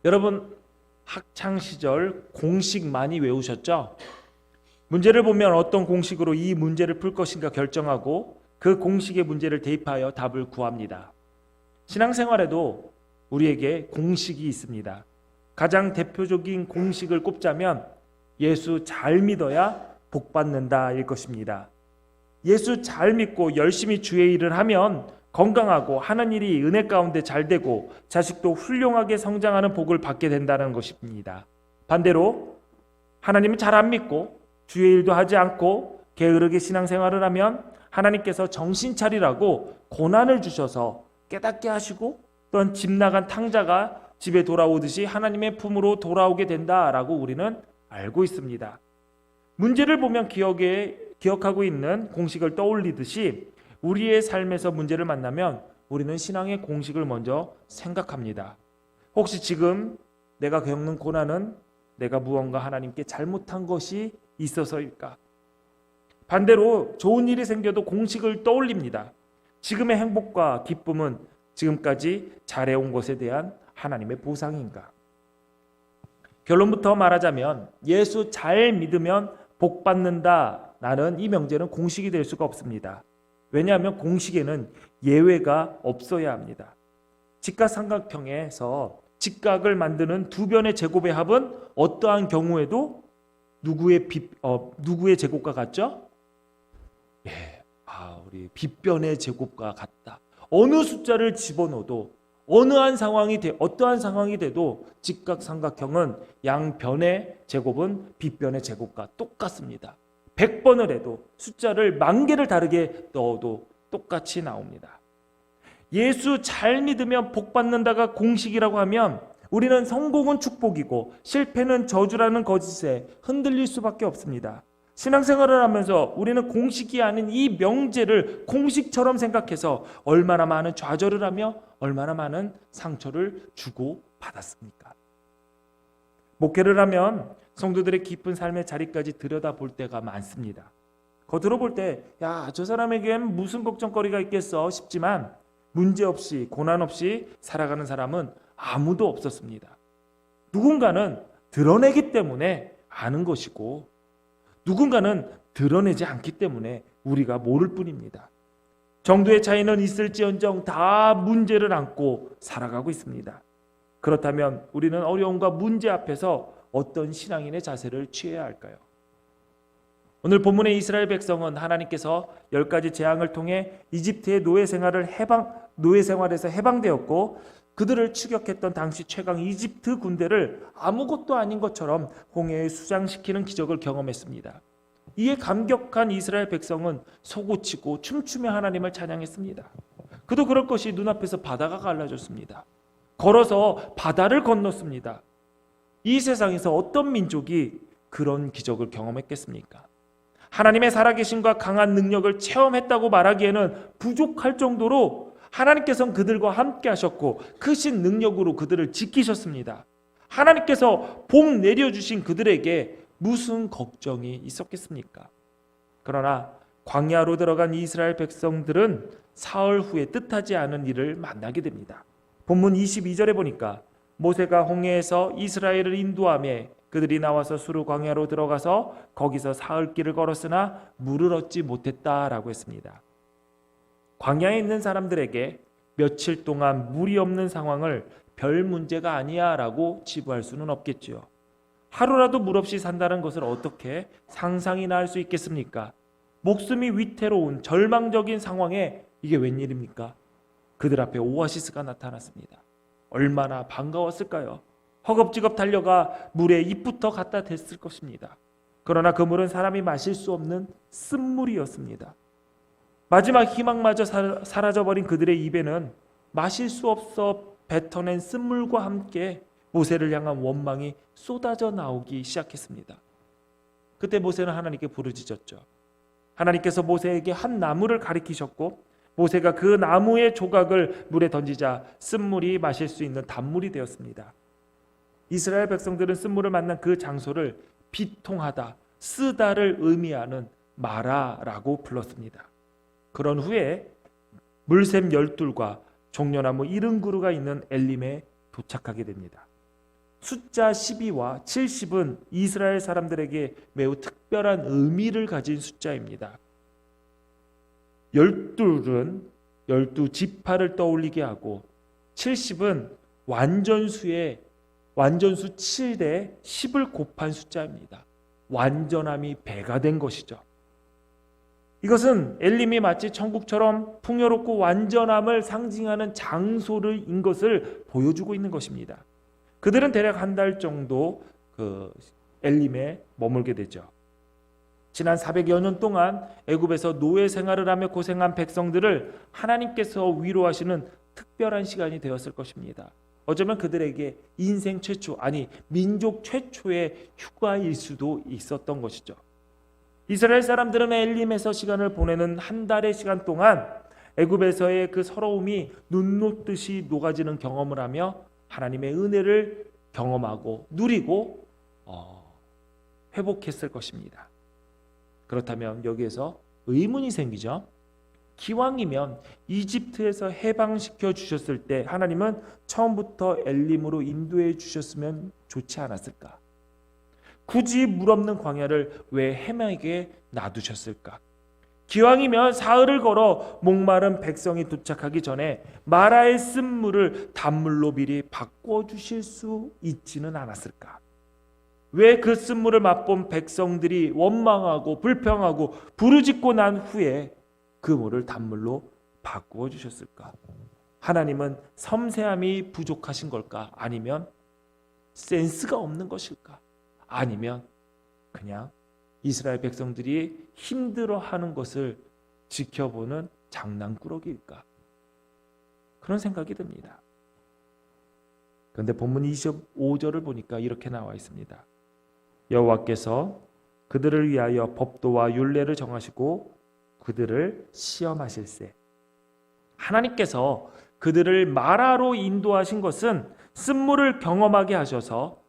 여러분 학창 시절 공식 많이 외우셨죠? 문제를 보면 어떤 공식으로 이 문제를 풀 것인가 결정하고 그 공식의 문제를 대입하여 답을 구합니다. 신앙생활에도 우리에게 공식이 있습니다. 가장 대표적인 공식을 꼽자면 예수 잘 믿어야 복 받는다일 것입니다. 예수 잘 믿고 열심히 주의 일을 하면 건강하고 하는 일이 은혜 가운데 잘 되고 자식도 훌륭하게 성장하는 복을 받게 된다는 것입니다. 반대로 하나님은 잘 안 믿고 주의 일도 하지 않고 게으르게 신앙생활을 하면 하나님께서 정신 차리라고 고난을 주셔서 깨닫게 하시고 또한 집 나간 탕자가 집에 돌아오듯이 하나님의 품으로 돌아오게 된다라고 우리는 알고 있습니다. 문제를 보면 기억하고 있는 공식을 떠올리듯이 우리의 삶에서 문제를 만나면 우리는 신앙의 공식을 먼저 생각합니다. 혹시 지금 내가 겪는 고난은 내가 무언가 하나님께 잘못한 것이 있어서일까? 반대로 좋은 일이 생겨도 공식을 떠올립니다. 지금의 행복과 기쁨은 지금까지 잘해온 것에 대한 하나님의 보상인가? 결론부터 말하자면 예수 잘 믿으면 복 받는다라는 이 명제는 공식이 될 수가 없습니다. 왜냐하면 공식에는 예외가 없어야 합니다. 직각삼각형에서 직각을 만드는 두 변의 제곱의 합은 어떠한 경우에도 누구의 제곱과 같죠? 우리 빗변의 제곱과 같다. 어느 숫자를 집어넣어도 어떠한 상황이 돼도 직각삼각형은 양변의 제곱은 빗변의 제곱과 똑같습니다. 100번을 해도 숫자를 10,000개를 다르게 넣어도 똑같이 나옵니다. 예수 잘 믿으면 복 받는다가 공식이라고 하면 우리는 성공은 축복이고 실패는 저주라는 거짓에 흔들릴 수밖에 없습니다. 신앙생활을 하면서 우리는 공식이 아닌 이 명제를 공식처럼 생각해서 얼마나 많은 좌절을 하며 얼마나 많은 상처를 주고 받았습니까? 목회를 하면 성도들의 깊은 삶의 자리까지 들여다볼 때가 많습니다. 겉으로 볼 때 저 사람에겐 무슨 걱정거리가 있겠어 싶지만 문제없이 고난 없이 살아가는 사람은 아무도 없었습니다. 누군가는 드러내기 때문에 아는 것이고 누군가는 드러내지 않기 때문에 우리가 모를 뿐입니다. 정도의 차이는 있을지언정 다 문제를 안고 살아가고 있습니다. 그렇다면 우리는 어려움과 문제 앞에서 어떤 신앙인의 자세를 취해야 할까요? 오늘 본문의 이스라엘 백성은 하나님께서 10가지 재앙을 통해 이집트의 노예 생활에서 해방되었고 그들을 추격했던 당시 최강 이집트 군대를 아무것도 아닌 것처럼 홍해에 수장시키는 기적을 경험했습니다. 이에 감격한 이스라엘 백성은 소고치고 춤추며 하나님을 찬양했습니다. 그도 그럴 것이 눈앞에서 바다가 갈라졌습니다. 걸어서 바다를 건넜습니다. 이 세상에서 어떤 민족이 그런 기적을 경험했겠습니까? 하나님의 살아계심과 강한 능력을 체험했다고 말하기에는 부족할 정도로 하나님께서는 그들과 함께 하셨고 크신 능력으로 그들을 지키셨습니다. 하나님께서 복 내려주신 그들에게 무슨 걱정이 있었겠습니까? 그러나 광야로 들어간 이스라엘 백성들은 사흘 후에 뜻하지 않은 일을 만나게 됩니다. 본문 22절에 보니까 모세가 홍해에서 이스라엘을 인도하며 그들이 나와서 수르 광야로 들어가서 거기서 사흘 길을 걸었으나 물을 얻지 못했다라고 했습니다. 광야에 있는 사람들에게 며칠 동안 물이 없는 상황을 별 문제가 아니야 라고 치부할 수는 없겠죠. 하루라도 물 없이 산다는 것을 어떻게 상상이나 할 수 있겠습니까? 목숨이 위태로운 절망적인 상황에 이게 웬일입니까? 그들 앞에 오아시스가 나타났습니다. 얼마나 반가웠을까요? 허겁지겁 달려가 물에 입부터 갖다 댔을 것입니다. 그러나 그 물은 사람이 마실 수 없는 쓴물이었습니다. 마지막 희망마저 사라져버린 그들의 입에는 마실 수 없어 뱉어낸 쓴물과 함께 모세를 향한 원망이 쏟아져 나오기 시작했습니다. 그때 모세는 하나님께 부르짖었죠. 하나님께서 모세에게 한 나무를 가리키셨고 모세가 그 나무의 조각을 물에 던지자 쓴물이 마실 수 있는 단물이 되었습니다. 이스라엘 백성들은 쓴물을 만난 그 장소를 비통하다, 쓰다를 의미하는 마라라고 불렀습니다. 그런 후에 물샘 12과 종려나무 70그루가 있는 엘림에 도착하게 됩니다. 숫자 12와 70은 이스라엘 사람들에게 매우 특별한 의미를 가진 숫자입니다. 12은 12지파를 떠올리게 하고 70은 완전수 7대 10을 곱한 숫자입니다. 완전함이 배가 된 것이죠. 이것은 엘림이 마치 천국처럼 풍요롭고 완전함을 상징하는 장소인 것을 보여주고 있는 것입니다. 그들은 대략 한 달 정도 엘림에 머물게 되죠. 지난 400여 년 동안 애굽에서 노예 생활을 하며 고생한 백성들을 하나님께서 위로하시는 특별한 시간이 되었을 것입니다. 어쩌면 그들에게 인생 최초, 아니 민족 최초의 휴가일 수도 있었던 것이죠. 이스라엘 사람들은 엘림에서 시간을 보내는 한 달의 시간 동안 애굽에서의 그 서러움이 눈 녹듯이 녹아지는 경험을 하며 하나님의 은혜를 경험하고 누리고 회복했을 것입니다. 그렇다면 여기에서 의문이 생기죠. 기왕이면 이집트에서 해방시켜 주셨을 때 하나님은 처음부터 엘림으로 인도해 주셨으면 좋지 않았을까? 굳이 물 없는 광야를 왜 헤매게 놔두셨을까? 기왕이면 사흘을 걸어 목마른 백성이 도착하기 전에 마라의 쓴물을 단물로 미리 바꿔주실 수 있지는 않았을까? 왜 그 쓴물을 맛본 백성들이 원망하고 불평하고 부르짖고 난 후에 그 물을 단물로 바꾸어 주셨을까? 하나님은 섬세함이 부족하신 걸까? 아니면 센스가 없는 것일까? 아니면 그냥 이스라엘 백성들이 힘들어하는 것을 지켜보는 장난꾸러기일까? 그런 생각이 듭니다. 그런데 본문 25절을 보니까 이렇게 나와 있습니다. 여호와께서 그들을 위하여 법도와 율례를 정하시고 그들을 시험하실세. 하나님께서 그들을 마라로 인도하신 것은 쓴물을 경험하게 하셔서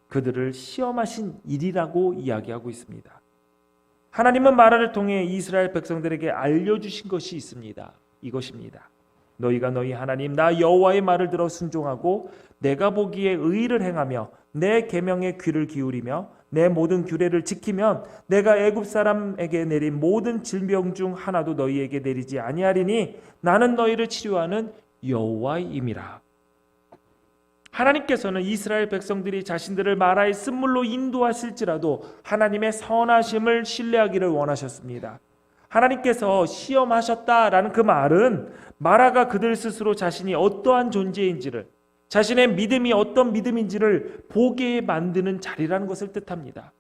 그들을 시험하신 일이라고 이야기하고 있습니다. 하나님은 마라를 통해 이스라엘 백성들에게 알려주신 것이 있습니다. 이것입니다. 너희가 너희 하나님 나 여호와의 말을 들어 순종하고 내가 보기에 의를 행하며 내 계명에 귀를 기울이며 내 모든 규례를 지키면 내가 애굽 사람에게 내린 모든 질병 중 하나도 너희에게 내리지 아니하리니 나는 너희를 치료하는 여호와임이라. 하나님께서는 이스라엘 백성들이 자신들을 마라의 쓴물로 인도하실지라도 하나님의 선하심을 신뢰하기를 원하셨습니다. 하나님께서 시험하셨다라는 그 말은 마라가 그들 스스로 자신이 어떠한 존재인지를, 자신의 믿음이 어떤 믿음인지를 보게 만드는 자리라는 것을 뜻합니다.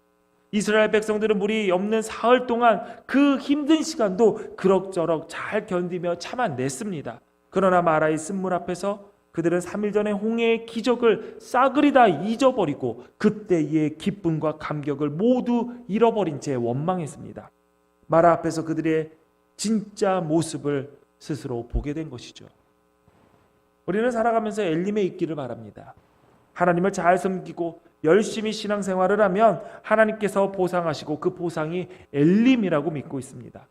이스라엘 백성들은 물이 없는 사흘 동안 그 힘든 시간도 그럭저럭 잘 견디며 참아냈습니다. 그러나 마라의 쓴물 앞에서 그들은 3일 전에 홍해의 기적을 싸그리 다 잊어버리고 그때의 기쁨과 감격을 모두 잃어버린 채 원망했습니다. 마라 앞에서 그들의 진짜 모습을 스스로 보게 된 것이죠. 우리는 살아가면서 엘림에 있기를 바랍니다. 하나님을 잘 섬기고 열심히 신앙생활을 하면 하나님께서 보상하시고 그 보상이 엘림이라고 믿고 있습니다.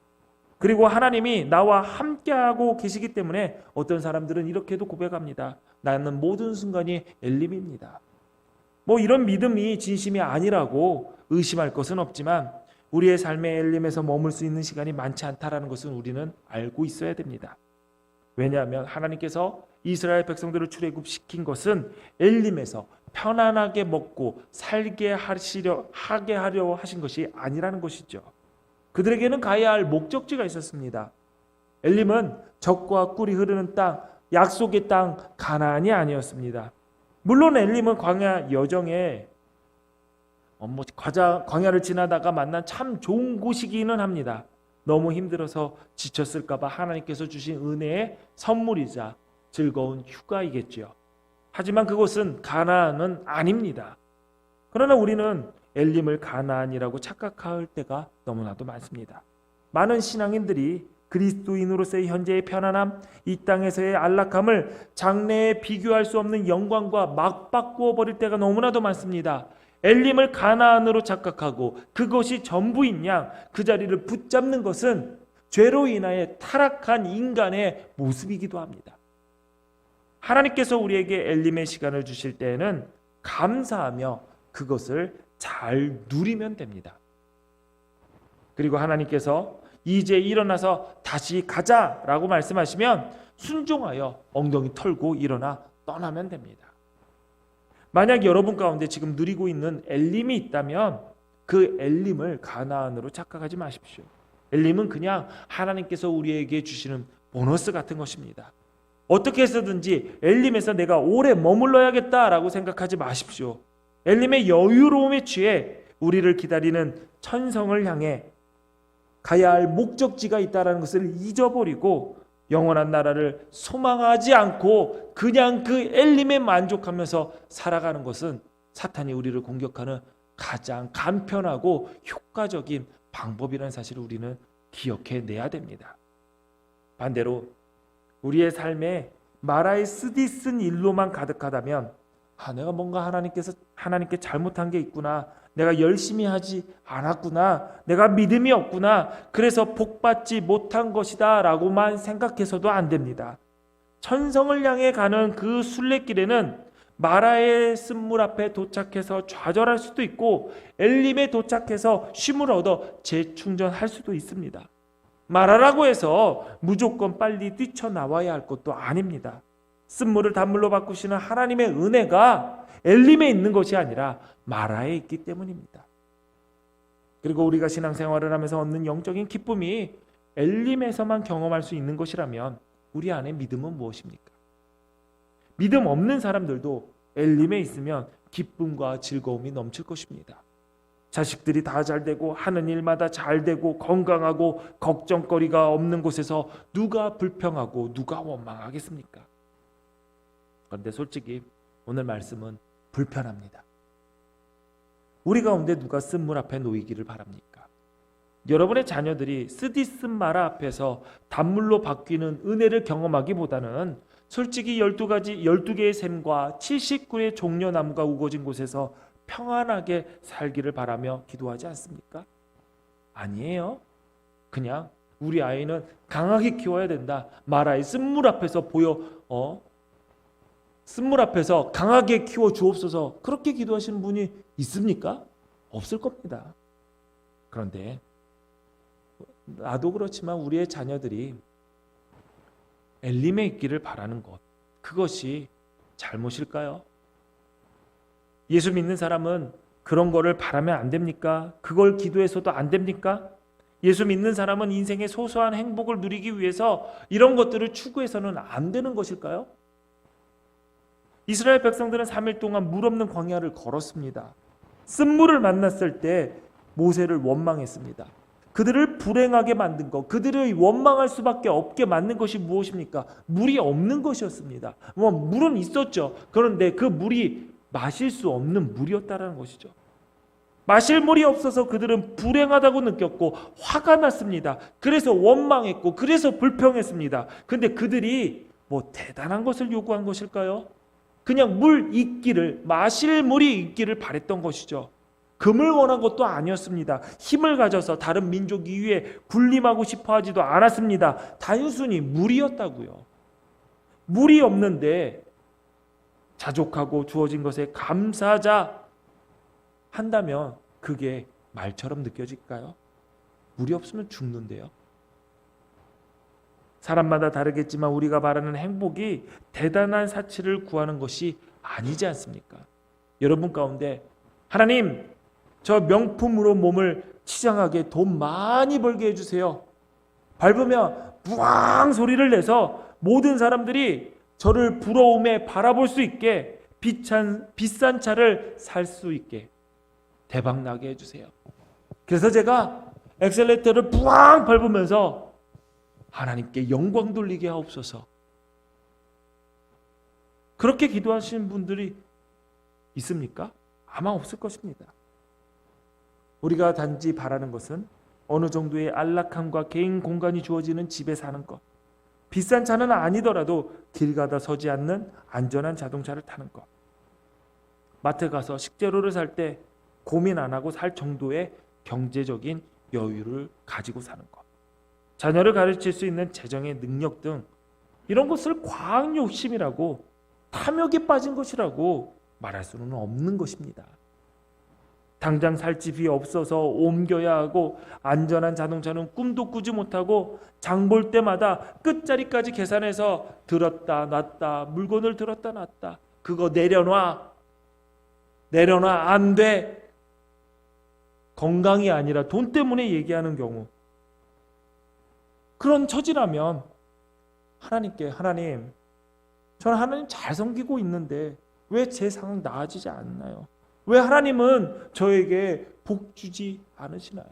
그리고 하나님이 나와 함께하고 계시기 때문에 어떤 사람들은 이렇게도 고백합니다. 나는 모든 순간이 엘림입니다. 이런 믿음이 진심이 아니라고 의심할 것은 없지만 우리의 삶의 엘림에서 머물 수 있는 시간이 많지 않다라는 것은 우리는 알고 있어야 됩니다. 왜냐하면 하나님께서 이스라엘 백성들을 출애굽시킨 것은 엘림에서 편안하게 먹고 살게 하려 하신 것이 아니라는 것이죠. 그들에게는 가야 할 목적지가 있었습니다. 엘림은 젖과 꿀이 흐르는 땅, 약속의 땅 가나안이 아니었습니다. 물론 엘림은 광야 여정에 광야를 지나다가 만난 참 좋은 곳이기는 합니다. 너무 힘들어서 지쳤을까 봐 하나님께서 주신 은혜의 선물이자 즐거운 휴가이겠죠. 하지만 그곳은 가나안은 아닙니다. 그러나 우리는 엘림을 가나안이라고 착각할 때가 너무나도 많습니다. 많은 신앙인들이 그리스도인으로서의 현재의 편안함, 이 땅에서의 안락함을 장래에 비교할 수 없는 영광과 막 바꾸어 버릴 때가 너무나도 많습니다. 엘림을 가나안으로 착각하고 그것이 전부인 양 그 자리를 붙잡는 것은 죄로 인하여 타락한 인간의 모습이기도 합니다. 하나님께서 우리에게 엘림의 시간을 주실 때에는 감사하며 그것을 잘 누리면 됩니다. 그리고 하나님께서 이제 일어나서 다시 가자라고 말씀하시면 순종하여 엉덩이 털고 일어나 떠나면 됩니다. 만약 여러분 가운데 지금 누리고 있는 엘림이 있다면 그 엘림을 가나안으로 착각하지 마십시오. 엘림은 그냥 하나님께서 우리에게 주시는 보너스 같은 것입니다. 어떻게 해서든지 엘림에서 내가 오래 머물러야겠다라고 생각하지 마십시오. 엘림의 여유로움에 취해 우리를 기다리는 천성을 향해 가야 할 목적지가 있다는 것을 잊어버리고 영원한 나라를 소망하지 않고 그냥 그 엘림에 만족하면서 살아가는 것은 사탄이 우리를 공격하는 가장 간편하고 효과적인 방법이라는 사실을 우리는 기억해내야 됩니다. 반대로 우리의 삶에 마라의 쓰디쓴 일로만 가득하다면 내가 뭔가 하나님께 잘못한 게 있구나, 내가 열심히 하지 않았구나, 내가 믿음이 없구나, 그래서 복받지 못한 것이다 라고만 생각해서도 안 됩니다. 천성을 향해 가는 그 순례길에는 마라의 쓴물 앞에 도착해서 좌절할 수도 있고 엘림에 도착해서 쉼을 얻어 재충전할 수도 있습니다. 마라라고 해서 무조건 빨리 뛰쳐나와야 할 것도 아닙니다. 쓴물을 단물로 바꾸시는 하나님의 은혜가 엘림에 있는 것이 아니라 마라에 있기 때문입니다. 그리고 우리가 신앙생활을 하면서 얻는 영적인 기쁨이 엘림에서만 경험할 수 있는 것이라면 우리 안에 믿음은 무엇입니까? 믿음 없는 사람들도 엘림에 있으면 기쁨과 즐거움이 넘칠 것입니다. 자식들이 다 잘되고 하는 일마다 잘되고 건강하고 걱정거리가 없는 곳에서 누가 불평하고 누가 원망하겠습니까? 그런데 솔직히 오늘 말씀은 불편합니다. 우리 가운데 누가 쓴물 앞에 놓이기를 바랍니까? 여러분의 자녀들이 쓰디쓴 마라 앞에서 단물로 바뀌는 은혜를 경험하기보다는 솔직히 12개의 샘과 79의 종려나무가 우거진 곳에서 평안하게 살기를 바라며 기도하지 않습니까? 아니에요. 그냥 우리 아이는 강하게 키워야 된다. 마라의 쓴물 앞에서 쓴물 앞에서 강하게 키워 주옵소서, 그렇게 기도하시는 분이 있습니까? 없을 겁니다. 그런데 나도 그렇지만 우리의 자녀들이 엘림에 있기를 바라는 것, 그것이 잘못일까요? 예수 믿는 사람은 그런 거를 바라면 안 됩니까? 그걸 기도해서도 안 됩니까? 예수 믿는 사람은 인생의 소소한 행복을 누리기 위해서 이런 것들을 추구해서는 안 되는 것일까요? 이스라엘 백성들은 3일 동안 물 없는 광야를 걸었습니다. 쓴물을 만났을 때 모세를 원망했습니다. 그들을 불행하게 만든 것, 그들을 원망할 수밖에 없게 만든 것이 무엇입니까? 물이 없는 것이었습니다. 물은 있었죠. 그런데 그 물이 마실 수 없는 물이었다는 것이죠. 마실 물이 없어서 그들은 불행하다고 느꼈고 화가 났습니다. 그래서 원망했고 그래서 불평했습니다. 그런데 그들이 대단한 것을 요구한 것일까요? 그냥 마실 물이 있기를 바랬던 것이죠. 금을 원한 것도 아니었습니다. 힘을 가져서 다른 민족 이위에 군림하고 싶어 하지도 않았습니다. 단순히 물이었다고요. 물이 없는데 자족하고 주어진 것에 감사하자 한다면 그게 말처럼 느껴질까요? 물이 없으면 죽는데요. 사람마다 다르겠지만 우리가 바라는 행복이 대단한 사치를 구하는 것이 아니지 않습니까? 여러분 가운데 하나님, 저 명품으로 몸을 치장하게 돈 많이 벌게 해주세요. 밟으면 부앙 소리를 내서 모든 사람들이 저를 부러움에 바라볼 수 있게 비싼 차를 살 수 있게 대박 나게 해주세요. 그래서 제가 엑셀레이터를 부앙 밟으면서 하나님께 영광 돌리게 하옵소서. 그렇게 기도하시는 분들이 있습니까? 아마 없을 것입니다. 우리가 단지 바라는 것은 어느 정도의 안락함과 개인 공간이 주어지는 집에 사는 것, 비싼 차는 아니더라도 길 가다 서지 않는 안전한 자동차를 타는 것, 마트 가서 식재료를 살 때 고민 안 하고 살 정도의 경제적인 여유를 가지고 사는 것, 자녀를 가르칠 수 있는 재정의 능력 등 이런 것을 과학 욕심이라고, 탐욕에 빠진 것이라고 말할 수는 없는 것입니다. 당장 살 집이 없어서 옮겨야 하고 안전한 자동차는 꿈도 꾸지 못하고 장 볼 때마다 끝자리까지 계산해서 들었다 놨다 물건을 들었다 놨다 그거 내려놔 안 돼. 건강이 아니라 돈 때문에 얘기하는 경우 그런 처지라면 하나님께 하나님 저는 하나님 잘 섬기고 있는데 왜 제 상황 나아지지 않나요? 왜 하나님은 저에게 복 주지 않으시나요?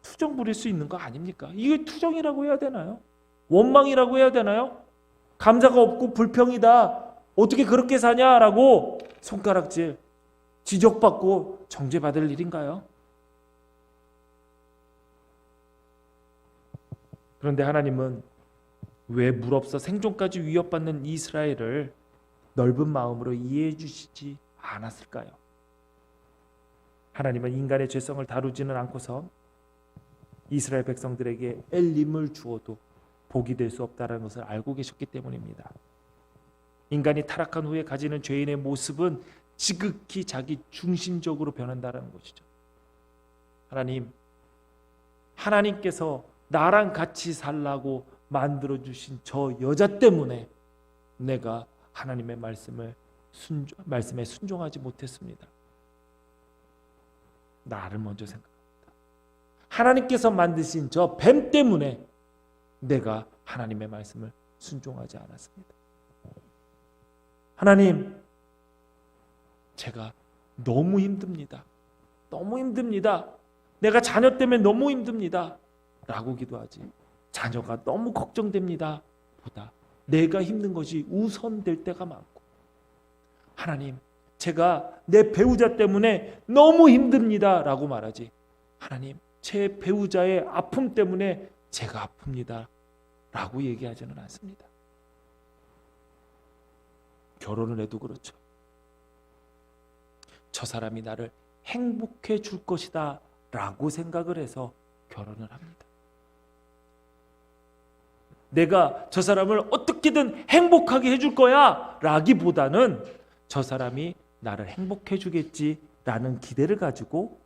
투정 부릴 수 있는 거 아닙니까? 이게 투정이라고 해야 되나요? 원망이라고 해야 되나요? 감사가 없고 불평이다. 어떻게 그렇게 사냐라고 손가락질, 지적받고 정죄받을 일인가요? 그런데 하나님은 왜 물없어 생존까지 위협받는 이스라엘을 넓은 마음으로 이해해 주시지 않았을까요? 하나님은 인간의 죄성을 다루지는 않고서 이스라엘 백성들에게 엘림을 주어도 복이 될 수 없다는 것을 알고 계셨기 때문입니다. 인간이 타락한 후에 가지는 죄인의 모습은 지극히 자기 중심적으로 변한다는 것이죠. 하나님께서 나랑 같이 살라고 만들어주신 저 여자 때문에 내가 하나님의 말씀에 순종하지 못했습니다. 나를 먼저 생각합니다. 하나님께서 만드신 저 뱀 때문에 내가 하나님의 말씀을 순종하지 않았습니다. 하나님, 제가 너무 힘듭니다. 너무 힘듭니다. 내가 자녀 때문에 너무 힘듭니다. 라고 기도하지. 자녀가 너무 걱정됩니다. 보다 내가 힘든 것이 우선될 때가 많고, 하나님, 제가 내 배우자 때문에 너무 힘듭니다. 라고 말하지. 하나님, 제 배우자의 아픔 때문에 제가 아픕니다. 라고 얘기하지는 않습니다. 결혼을 해도 그렇죠. 저 사람이 나를 행복해 줄 것이다 라고 생각을 해서 결혼을 합니다. 내가 저 사람을 어떻게든 행복하게 해줄 거야 라기보다는 저 사람이 나를 행복해 주겠지 라는 기대를 가지고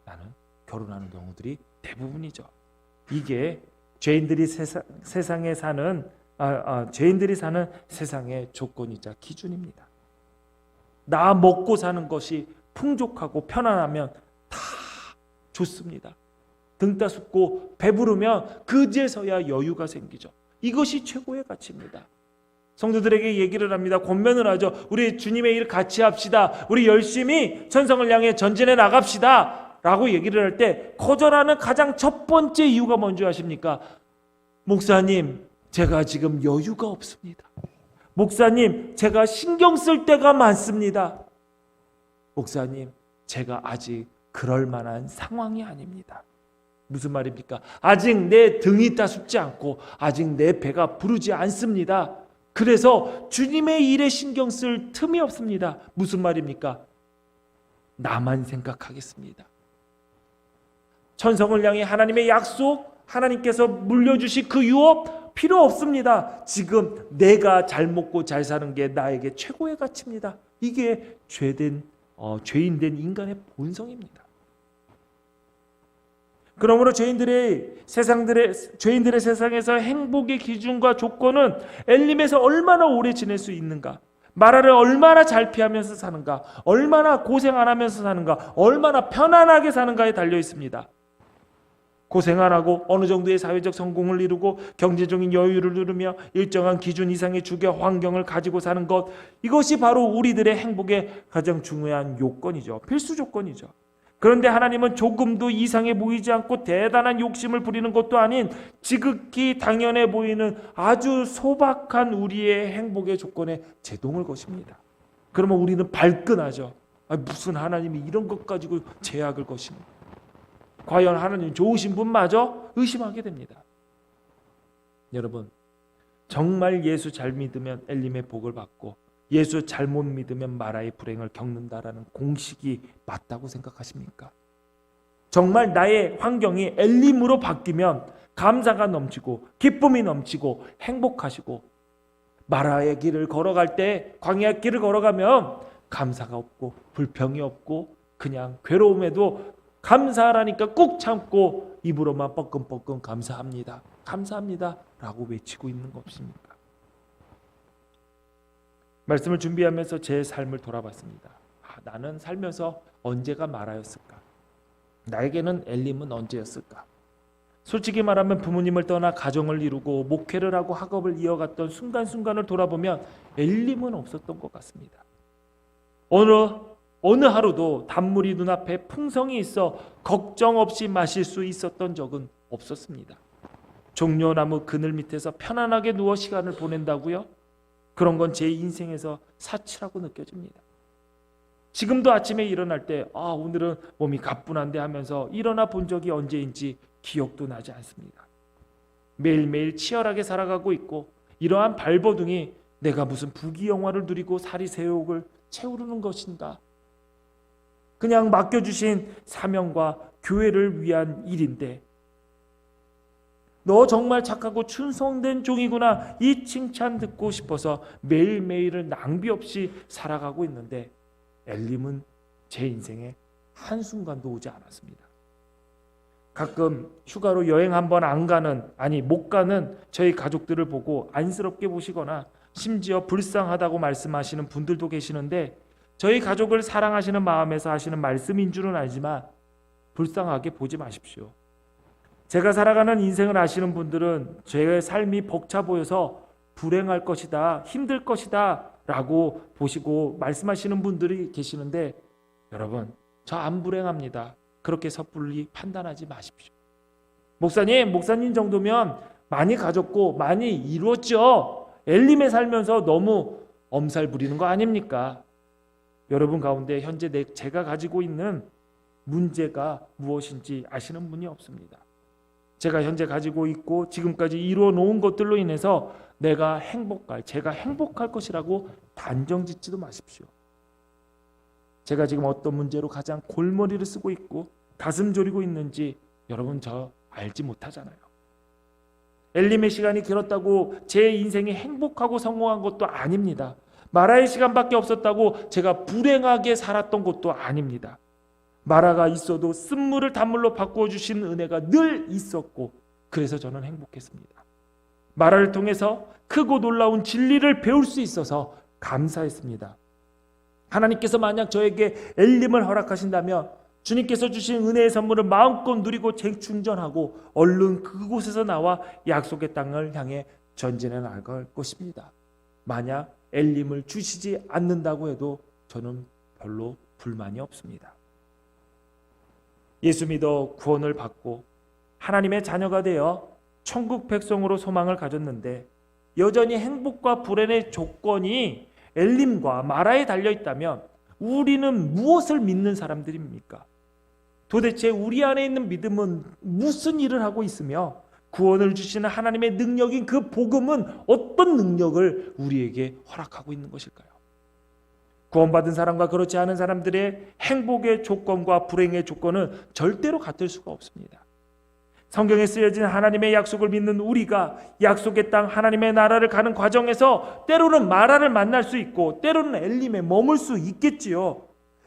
나는 결혼하는 경우들이 대부분이죠. 이게 죄인들이 세상에 사는 죄인들이 사는 세상의 조건이자 기준입니다. 나 먹고 사는 것이 풍족하고 편안하면 다 좋습니다. 등 따숩고 배부르면 그제서야 여유가 생기죠. 이것이 최고의 가치입니다. 성도들에게 얘기를 합니다. 권면을 하죠. 우리 주님의 일 같이 합시다. 우리 열심히 천성을 향해 전진해 나갑시다. 라고 얘기를 할 때 거절하는 가장 첫 번째 이유가 뭔지 아십니까? 목사님, 제가 지금 여유가 없습니다. 목사님, 제가 신경 쓸 때가 많습니다. 목사님, 제가 아직 그럴 만한 상황이 아닙니다. 무슨 말입니까? 아직 내 등이 따숩지 않고 아직 내 배가 부르지 않습니다. 그래서 주님의 일에 신경 쓸 틈이 없습니다. 무슨 말입니까? 나만 생각하겠습니다. 천성을 향해 하나님의 약속, 하나님께서 물려주신 그 유업 필요 없습니다. 지금 내가 잘 먹고 잘 사는 게 나에게 최고의 가치입니다. 이게 죄인된 인간의 본성입니다. 그러므로 죄인들의 세상에서 행복의 기준과 조건은 엘림에서 얼마나 오래 지낼 수 있는가, 마라를 얼마나 잘 피하면서 사는가, 얼마나 고생 안 하면서 사는가, 얼마나 편안하게 사는가에 달려 있습니다. 고생 안 하고 어느 정도의 사회적 성공을 이루고 경제적인 여유를 누리며 일정한 기준 이상의 주거 환경을 가지고 사는 것, 이것이 바로 우리들의 행복의 가장 중요한 요건이죠. 필수 조건이죠. 그런데 하나님은 조금도 이상해 보이지 않고 대단한 욕심을 부리는 것도 아닌 지극히 당연해 보이는 아주 소박한 우리의 행복의 조건에 제동을 거십니다. 그러면 우리는 발끈하죠. 무슨 하나님이 이런 것 가지고 제약을 거십니까? 과연 하나님 좋으신 분마저 의심하게 됩니다. 여러분, 정말 예수 잘 믿으면 엘림의 복을 받고 예수 잘못 믿으면 마라의 불행을 겪는다라는 공식이 맞다고 생각하십니까? 정말 나의 환경이 엘림으로 바뀌면 감사가 넘치고 기쁨이 넘치고 행복하시고 마라의 길을 걸어갈 때, 광야 길을 걸어가면 감사가 없고 불평이 없고 그냥 괴로움에도 감사하라니까 꾹 참고 입으로만 뻐끔뻐끔 감사합니다, 감사합니다 라고 외치고 있는 거 없습니까? 말씀을 준비하면서 제 삶을 돌아봤습니다. 나는 살면서 언제가 마라였을까? 나에게는 엘림은 언제였을까? 솔직히 말하면 부모님을 떠나 가정을 이루고 목회를 하고 학업을 이어갔던 순간순간을 돌아보면 엘림은 없었던 것 같습니다. 어느 하루도 단물이 눈앞에 풍성이 있어 걱정 없이 마실 수 있었던 적은 없었습니다. 종려나무 그늘 밑에서 편안하게 누워 시간을 보낸다고요? 그런 건 제 인생에서 사치라고 느껴집니다. 지금도 아침에 일어날 때 오늘은 몸이 가뿐한데 하면서 일어나 본 적이 언제인지 기억도 나지 않습니다. 매일매일 치열하게 살아가고 있고 이러한 발버둥이 내가 무슨 부귀영화를 누리고 사리세욕을 채우는 것인가? 그냥 맡겨주신 사명과 교회를 위한 일인데 너 정말 착하고 충성된 종이구나, 이 칭찬 듣고 싶어서 매일매일을 낭비 없이 살아가고 있는데 엘림은 제 인생에 한순간도 오지 않았습니다. 가끔 휴가로 여행 한번 안 가는, 못 가는 저희 가족들을 보고 안쓰럽게 보시거나 심지어 불쌍하다고 말씀하시는 분들도 계시는데 저희 가족을 사랑하시는 마음에서 하시는 말씀인 줄은 알지만 불쌍하게 보지 마십시오. 제가 살아가는 인생을 아시는 분들은 제 삶이 벅차 보여서 불행할 것이다, 힘들 것이다 라고 보시고 말씀하시는 분들이 계시는데 여러분, 저 안 불행합니다. 그렇게 섣불리 판단하지 마십시오. 목사님 정도면 많이 가졌고 많이 이루었죠. 엘림에 살면서 너무 엄살 부리는 거 아닙니까? 여러분 가운데 현재 제가 가지고 있는 문제가 무엇인지 아시는 분이 없습니다. 제가 현재 가지고 있고 지금까지 이루어 놓은 것들로 인해서 제가 행복할 것이라고 단정 짓지도 마십시오. 제가 지금 어떤 문제로 가장 골머리를 쓰고 있고 가슴 졸이고 있는지 여러분 저 알지 못하잖아요. 엘림의 시간이 길었다고 제 인생이 행복하고 성공한 것도 아닙니다. 마라의 시간밖에 없었다고 제가 불행하게 살았던 것도 아닙니다. 마라가 있어도 쓴물을 단물로 바꾸어 주신 은혜가 늘 있었고 그래서 저는 행복했습니다. 마라를 통해서 크고 놀라운 진리를 배울 수 있어서 감사했습니다. 하나님께서 만약 저에게 엘림을 허락하신다면 주님께서 주신 은혜의 선물을 마음껏 누리고 재충전하고 얼른 그곳에서 나와 약속의 땅을 향해 전진해 나갈 것입니다. 만약 엘림을 주시지 않는다고 해도 저는 별로 불만이 없습니다. 예수 믿어 구원을 받고 하나님의 자녀가 되어 천국 백성으로 소망을 가졌는데 여전히 행복과 불행의 조건이 엘림과 마라에 달려있다면 우리는 무엇을 믿는 사람들입니까? 도대체 우리 안에 있는 믿음은 무슨 일을 하고 있으며 구원을 주시는 하나님의 능력인 그 복음은 어떤 능력을 우리에게 허락하고 있는 것일까요? 구원받은 사람과 그렇지 않은 사람들의 행복의 조건과 불행의 조건은 절대로 같을 수가 없습니다. 성경에 쓰여진 하나님의 약속을 믿는 우리가 약속의 땅 하나님의 나라를 가는 과정에서 때로는 마라를 만날 수 있고 때로는 엘림에 머물 수 있겠지요.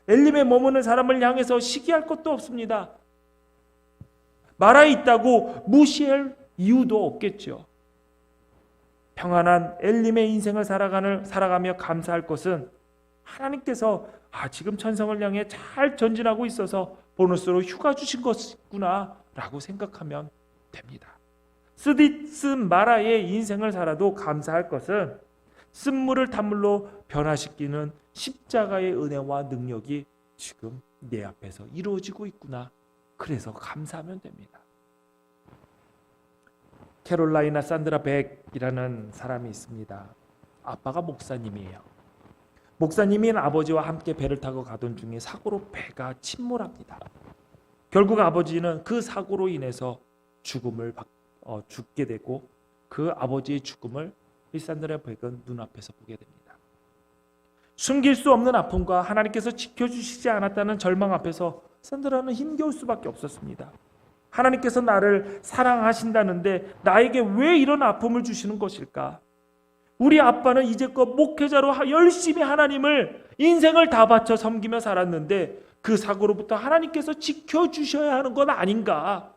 엘림에 머무는 사람을 향해서 시기할 것도 없습니다. 마라에 있다고 무시할 이유도 없겠죠. 평안한 엘림의 인생을 살아가며 감사할 것은 하나님께서 지금 천성을 향해 잘 전진하고 있어서 보너스로 휴가 주신 것이구나 라고 생각하면 됩니다. 쓰디쓴 마라의 인생을 살아도 감사할 것은 쓴물을 단물로 변화시키는 십자가의 은혜와 능력이 지금 내 앞에서 이루어지고 있구나. 그래서 감사하면 됩니다. 캐롤라이나 산드라 백이라는 사람이 있습니다. 아빠가 목사님이에요. 목사님인 아버지와 함께 배를 타고 가던 중에 사고로 배가 침몰합니다. 결국 아버지는 그 사고로 인해서 죽게 되고 그 아버지의 죽음을 이 산드라 백은 눈앞에서 보게 됩니다. 숨길 수 없는 아픔과 하나님께서 지켜주시지 않았다는 절망 앞에서 산드라는 힘겨울 수밖에 없었습니다. 하나님께서 나를 사랑하신다는데 나에게 왜 이런 아픔을 주시는 것일까? 우리 아빠는 이제껏 목회자로 열심히 하나님을 인생을 다 바쳐 섬기며 살았는데 그 사고로부터 하나님께서 지켜주셔야 하는 건 아닌가?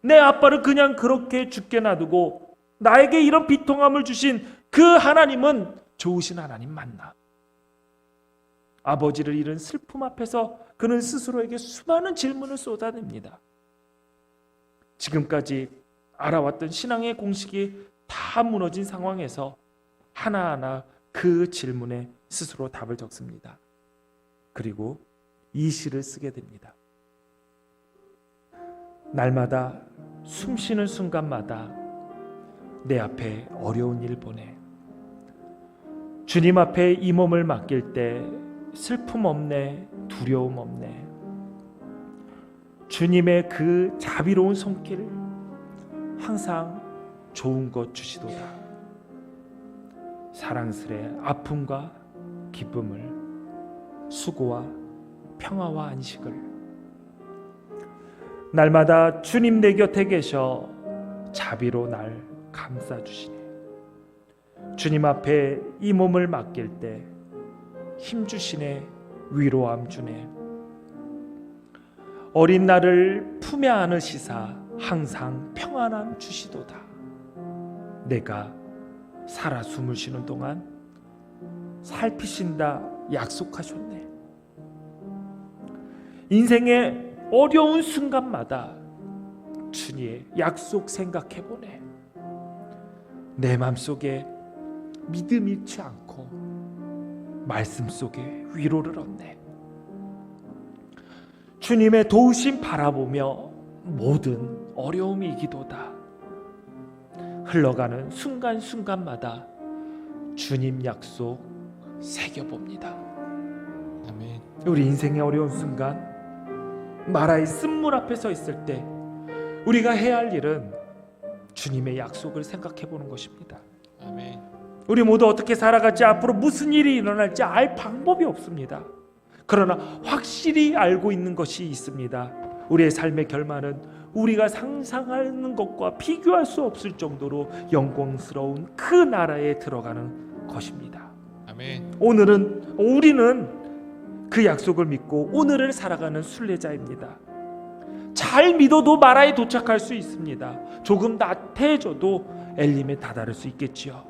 내 아빠를 그냥 그렇게 죽게 놔두고 나에게 이런 비통함을 주신 그 하나님은 좋으신 하나님 맞나? 아버지를 잃은 슬픔 앞에서 그는 스스로에게 수많은 질문을 쏟아냅니다. 지금까지 알아왔던 신앙의 공식이 다 무너진 상황에서 하나하나 그 질문에 스스로 답을 적습니다. 그리고 이 시를 쓰게 됩니다. 날마다 숨쉬는 순간마다 내 앞에 어려운 일 보내. 주님 앞에 이 몸을 맡길 때 슬픔 없네, 두려움 없네. 주님의 그 자비로운 손길 항상 좋은 것 주시도다. 사랑스레 아픔과 기쁨을, 수고와 평화와 안식을. 날마다 주님 내 곁에 계셔 자비로 날 감싸주시네. 주님 앞에 이 몸을 맡길 때 힘주시네, 위로함 주네. 어린 나를 품에 안으시사 항상 평안함 주시도다. 내가 살아 숨을 쉬는 동안 살피신다 약속하셨네. 인생의 어려운 순간마다 주님의 약속 생각해보네. 내 맘속에 믿음 잃지 않고 말씀 속에 위로를 얻네. 주님의 도우심 바라보며 모든 어려움이 이기도다. 흘러가는 순간순간마다 주님 약속 새겨봅니다. 아멘. 우리 인생의 어려운 순간, 마라의 쓴물 앞에 서 있을 때 우리가 해야 할 일은 주님의 약속을 생각해 보는 것입니다. 아멘. 우리 모두 어떻게 살아갈지, 앞으로 무슨 일이 일어날지 알 방법이 없습니다. 그러나 확실히 알고 있는 것이 있습니다. 우리의 삶의 결말은 우리가 상상하는 것과 비교할 수 없을 정도로 영광스러운 그 나라에 들어가는 것입니다. 아멘. 우리는 그 약속을 믿고 오늘을 살아가는 순례자입니다. 잘 믿어도 마라에 도착할 수 있습니다. 조금 나태해져도 엘림에 다다를 수 있겠지요.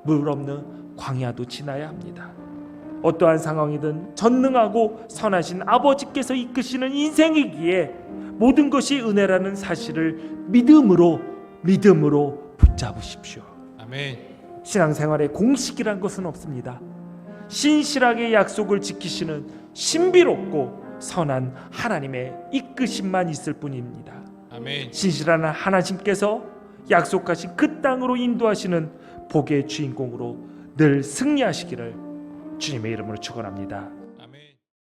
물 없는 광야도 지나야 합니다. 어떠한 상황이든 전능하고 선하신 아버지께서 이끄시는 인생이기에 모든 것이 은혜라는 사실을 믿음으로 붙잡으십시오. 아멘. 신앙생활에 공식이란 것은 없습니다. 신실하게 약속을 지키시는 신비롭고 선한 하나님의 이끄심만 있을 뿐입니다. 아멘. 신실한 하나님께서 약속하신 그 땅으로 인도하시는 복의 주인공으로 늘 승리하시기를 주님의 이름으로 축원합니다.